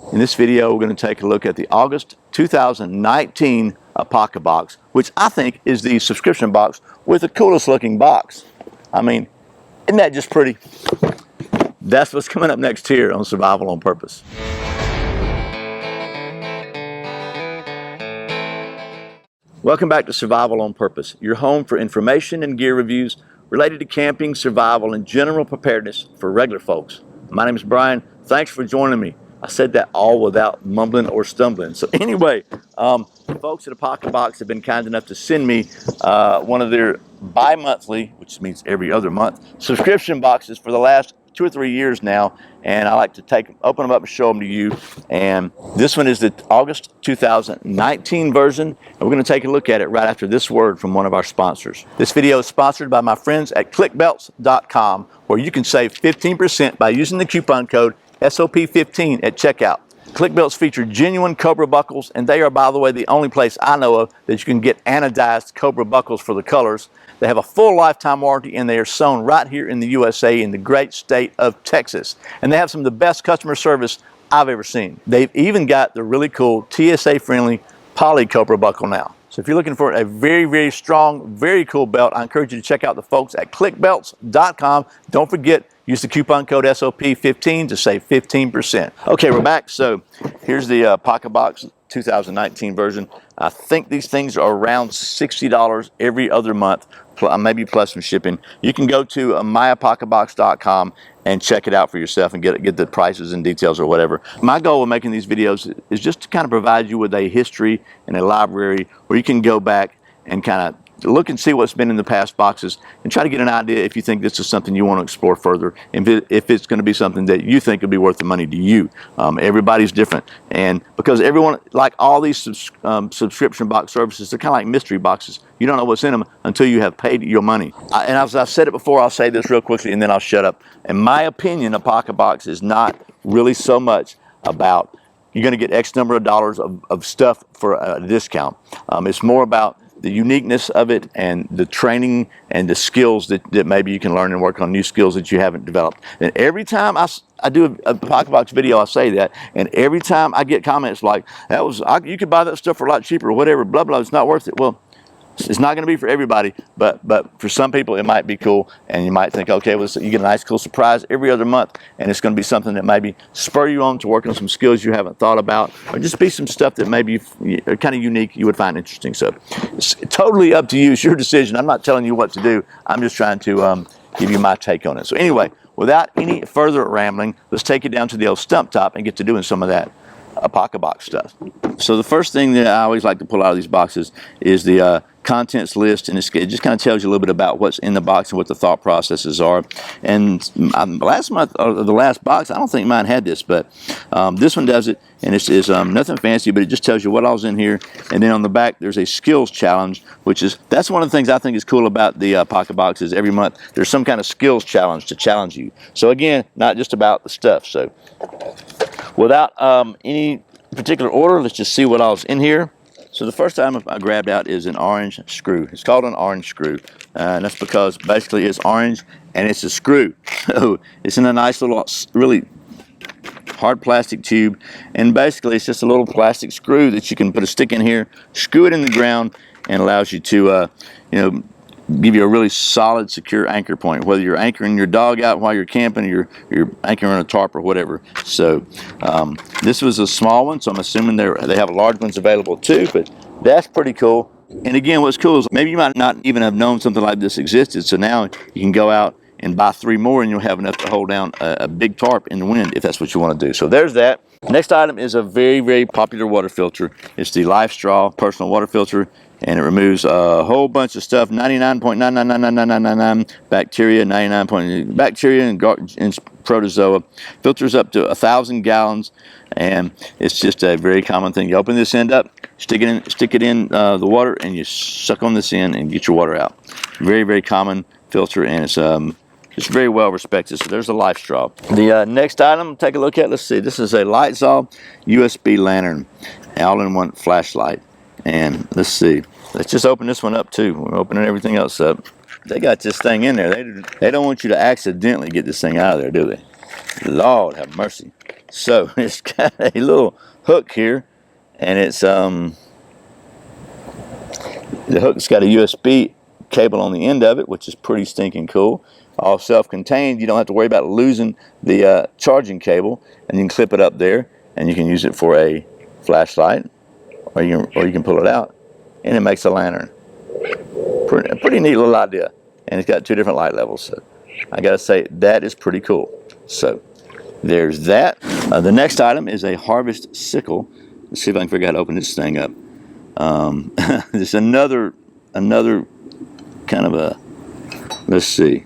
In this video, we're going to take a look at the August 2019 Apocabox, which I think is the subscription box with the coolest looking box. I mean, isn't that just pretty? That's what's coming up next here on Survival on Purpose. Welcome back to Survival on Purpose, your home for information and gear reviews related to camping, survival, and general preparedness for regular folks. My name is Brian. Thanks for joining me. I said that all without mumbling or stumbling. So anyway, the folks at Apocabox have been kind enough to send me one of their bi-monthly, which means every other month, subscription boxes for the last 2 or 3 years now, and I like to open them up and show them to you. And this one is the August 2019 version, and we're going to take a look at it right after this word from one of our sponsors. This video is sponsored by my friends at clickbelts.com, where you can save 15% by using the coupon code SOP15 at checkout. ClickBelts feature genuine Cobra buckles, and they are, by the way, the only place I know of that you can get anodized Cobra buckles for the colors. They have a full lifetime warranty, and they are sewn right here in the USA in the great state of Texas. And they have some of the best customer service I've ever seen. They've even got the really cool TSA-friendly poly Cobra buckle now. So if you're looking for a very, very strong, very cool belt, I encourage you to check out the folks at clickbelts.com. Don't forget, use the coupon code SOP15 to save 15%. Okay, we're back. So here's the Apocabox 2019 version. I think these things are around $60 every other month, maybe plus some shipping. You can go to myapocabox.com and check it out for yourself and get the prices and details or whatever. My goal of making these videos is just to kind of provide you with a history and a library where you can go back and kind of look and see what's been in the past boxes and try to get an idea if you think this is something you want to explore further, and if it's going to be something that you think would be worth the money to you. Everybody's different, and because everyone, like all these subscription box services, they're kind of like mystery boxes. You don't know what's in them until you have paid your money. And as I've said it before, I'll say this real quickly and then I'll shut up. In my opinion, Apocabox is not really so much about you're going to get X number of dollars of stuff for a discount. It's more about the uniqueness of it and the training and the skills that maybe you can learn and work on new skills that you haven't developed. And every time I do a Apocabox video, I say that, and every time I get comments like, you could buy that stuff for a lot cheaper or whatever, blah, blah, it's not worth it. Well, it's not going to be for everybody, but for some people it might be cool, and you might think, okay, well, you get a nice cool surprise every other month, and it's going to be something that maybe spur you on to work on some skills you haven't thought about, or just be some stuff that maybe are kind of unique you would find interesting. So it's totally up to you. It's your decision. I'm not telling you what to do. I'm just trying to give you my take on it. So anyway, without any further rambling, let's take it down to the old stump top and get to doing some of that Apocabox stuff. So the first thing that I always like to pull out of these boxes is the contents list, and it just kind of tells you a little bit about what's in the box and what the thought processes are. And last month, or the last box, I don't think mine had this, but this one does it, and it's nothing fancy, but it just tells you what all's in here. And then on the back, there's a skills challenge, that's one of the things I think is cool about the Apocabox is every month there's some kind of skills challenge to challenge you. So again, not just about the stuff. So without any particular order, let's just see what all's in here. So the first item I grabbed out is an orange screw. It's called an orange screw, and that's because basically it's orange and it's a screw. So it's in a nice little, really hard plastic tube, and basically it's just a little plastic screw that you can put a stick in here, screw it in the ground, and allows you to, give you a really solid, secure anchor point, whether you're anchoring your dog out while you're camping, or you're anchoring a tarp or whatever. So this was a small one, so I'm assuming they have large ones available too, but that's pretty cool. And again, what's cool is maybe you might not even have known something like this existed, so now you can go out and buy 3 more, and you'll have enough to hold down a big tarp in the wind if that's what you want to do. So there's that. Next item is a very, very popular water filter. It's the LifeStraw personal water filter, and it removes a whole bunch of stuff, 99.9999999 bacteria, 99 bacteria and protozoa. Filters up to 1,000 gallons, and it's just a very common thing. You open this end up, stick it in the water, and you suck on this end and get your water out. Very, very common filter, and it's very well respected. So there's the LifeStraw. The next item, take a look at. Let's see. This is a LightSaw USB lantern, all-in-one flashlight. And let's see. Let's just open this one up too. We're opening everything else up. They got this thing in there. They don't want you to accidentally get this thing out of there, do they? Lord have mercy. So it's got a little hook here, and it's the hook's got a USB cable on the end of it, which is pretty stinking cool. All self-contained. You don't have to worry about losing the charging cable, and you can clip it up there, and you can use it for a flashlight, or you can pull it out, and it makes a lantern. Pretty neat little idea, and it's got 2 different light levels. So I gotta say that is pretty cool. So there's that. The next item is a harvest sickle. Let's see if I can figure out how to open this thing up. There's another kind of a, let's see.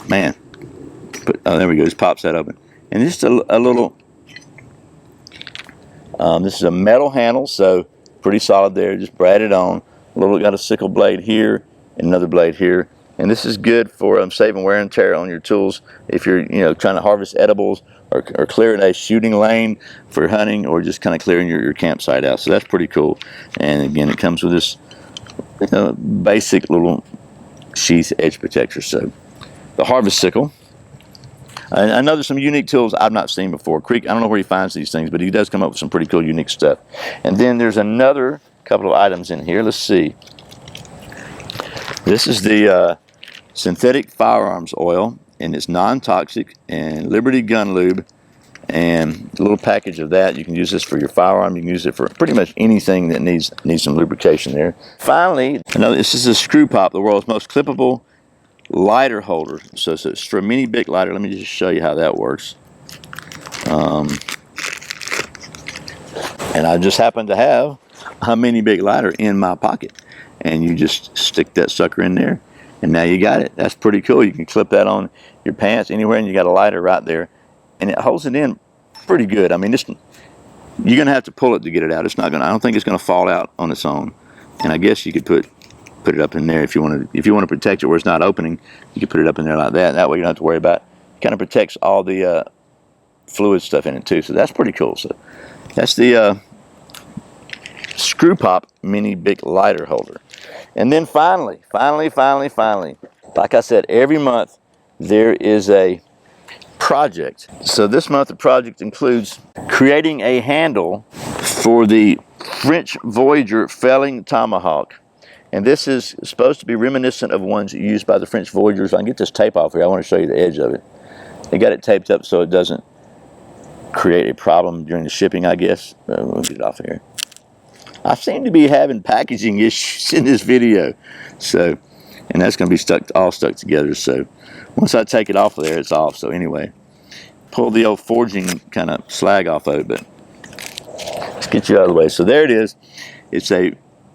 Man, oh, there we go. Just pops that open, and just a little. This is a metal handle, so pretty solid there. Just brad it on. Got a sickle blade here and another blade here. And this is good for saving wear and tear on your tools if you're trying to harvest edibles or clearing a shooting lane for hunting, or just kind of clearing your campsite out. So that's pretty cool. And again, it comes with this basic little sheath edge protector. So the harvest sickle. I know there's some unique tools I've not seen before. Creek, I don't know where he finds these things, but he does come up with some pretty cool, unique stuff. And then there's another couple of items in here. Let's see. This is the synthetic firearms oil, and it's non-toxic, and Liberty gun lube, and a little package of that. You can use this for your firearm. You can use it for pretty much anything that needs some lubrication there. Finally, this is a screw pop, the world's most clippable lighter holder. So it's for a mini Bic lighter. Let me just show you how that works. And I just happen to have a mini Bic lighter in my pocket, and you just stick that sucker in there, and now you got it. That's pretty cool. You can clip that on your pants anywhere, and you got a lighter right there, and it holds it in pretty good. I mean, you're gonna have to pull it to get it out. I don't think it's gonna fall out on its own. And I guess you could put it up in there if you want to protect it where it's not opening. You can put it up in there like that. That way you don't have to worry about it. It kind of protects all the fluid stuff in it too. So that's pretty cool. So that's the screw pop mini Bic lighter holder. And then finally, like I said, every month there is a project. So this month the project includes creating a handle for the French Voyager felling tomahawk. And this is supposed to be reminiscent of ones used by the French Voyagers. I can get this tape off here. I want to show you the edge of it. They got it taped up so it doesn't create a problem during the shipping, I guess. We'll get it off here. I seem to be having packaging issues in this video. So, and that's going to be all stuck together. So once I take it off of there, it's off. So anyway, pull the old forging kind of slag off of it, but let's get you out of the way. So there it is. It's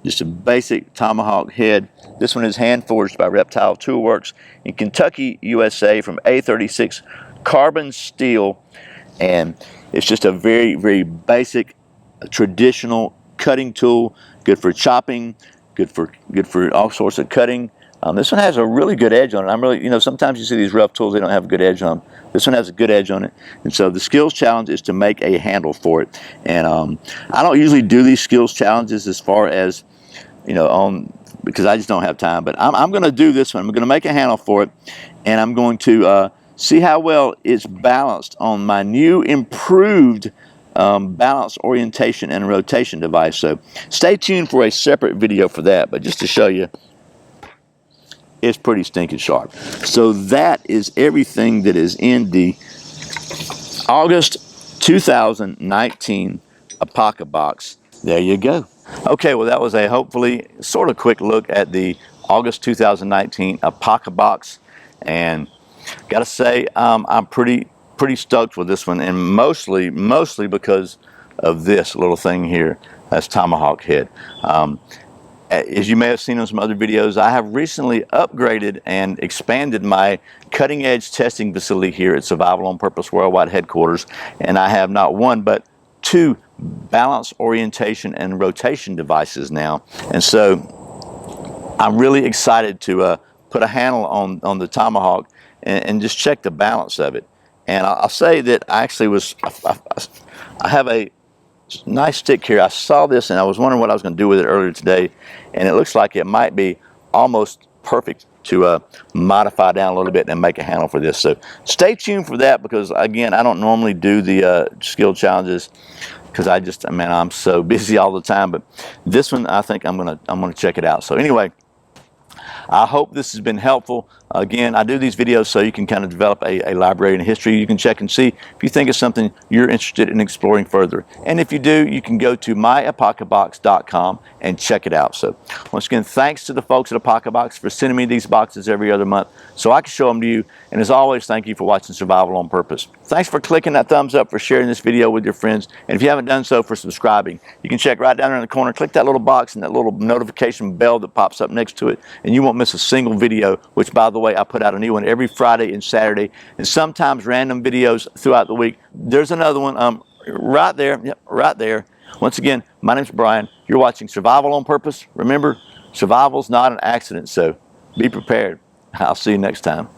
just a basic Tomahawk head. This one is hand forged by Reptile Tool Works in Kentucky, USA, from A36 carbon steel, and it's just a very, very basic, traditional cutting tool. Good for chopping, good for all sorts of cutting. This one has a really good edge on it. I'm really, sometimes you see these rough tools, they don't have a good edge on them. This one has a good edge on it. And so the skills challenge is to make a handle for it. And I don't usually do these skills challenges as far as, because I just don't have time. But I'm going to do this one. I'm going to make a handle for it, and I'm going to see how well it's balanced on my new improved balance, orientation, and rotation device. So stay tuned for a separate video for that. But just to show you, it's pretty stinking sharp. So that is everything that is in the August 2019 Apocabox. There you go. Okay, well that was a hopefully sort of quick look at the August 2019 Apocabox, and gotta say I'm pretty stoked with this one, and mostly because of this little thing here. That's Tomahawk Head. As you may have seen in some other videos, I have recently upgraded and expanded my cutting edge testing facility here at Survival on Purpose Worldwide headquarters, and I have not one but two balance, orientation, and rotation devices now. And so I'm really excited to put a handle on the Tomahawk and just check the balance of it. And I'll say that I actually I have a nice stick here. I saw this and I was wondering what I was going to do with it earlier today, and it looks like it might be almost perfect to modify down a little bit and make a handle for this. So stay tuned for that, because again, I don't normally do the skill challenges because I'm so busy all the time. But this one, I think I'm gonna check it out. So anyway, I hope this has been helpful. Again, I do these videos so you can kind of develop a library in history. You can check and see if you think it's something you're interested in exploring further. And if you do, you can go to myapocabox.com and check it out. So once again, thanks to the folks at Apocabox for sending me these boxes every other month so I can show them to you. And as always, thank you for watching Survival on Purpose. Thanks for clicking that thumbs up, for sharing this video with your friends. And if you haven't done so, for subscribing. You can check right down there in the corner, click that little box and that little notification bell that pops up next to it, and you won't miss a single video, which, by the way, I put out a new one every Friday and Saturday, and sometimes random videos throughout the week. There's another one right there. Yep, right there. Once again, my name's Brian. You're watching Survival on Purpose. Remember, survival's not an accident, so be prepared. I'll see you next time.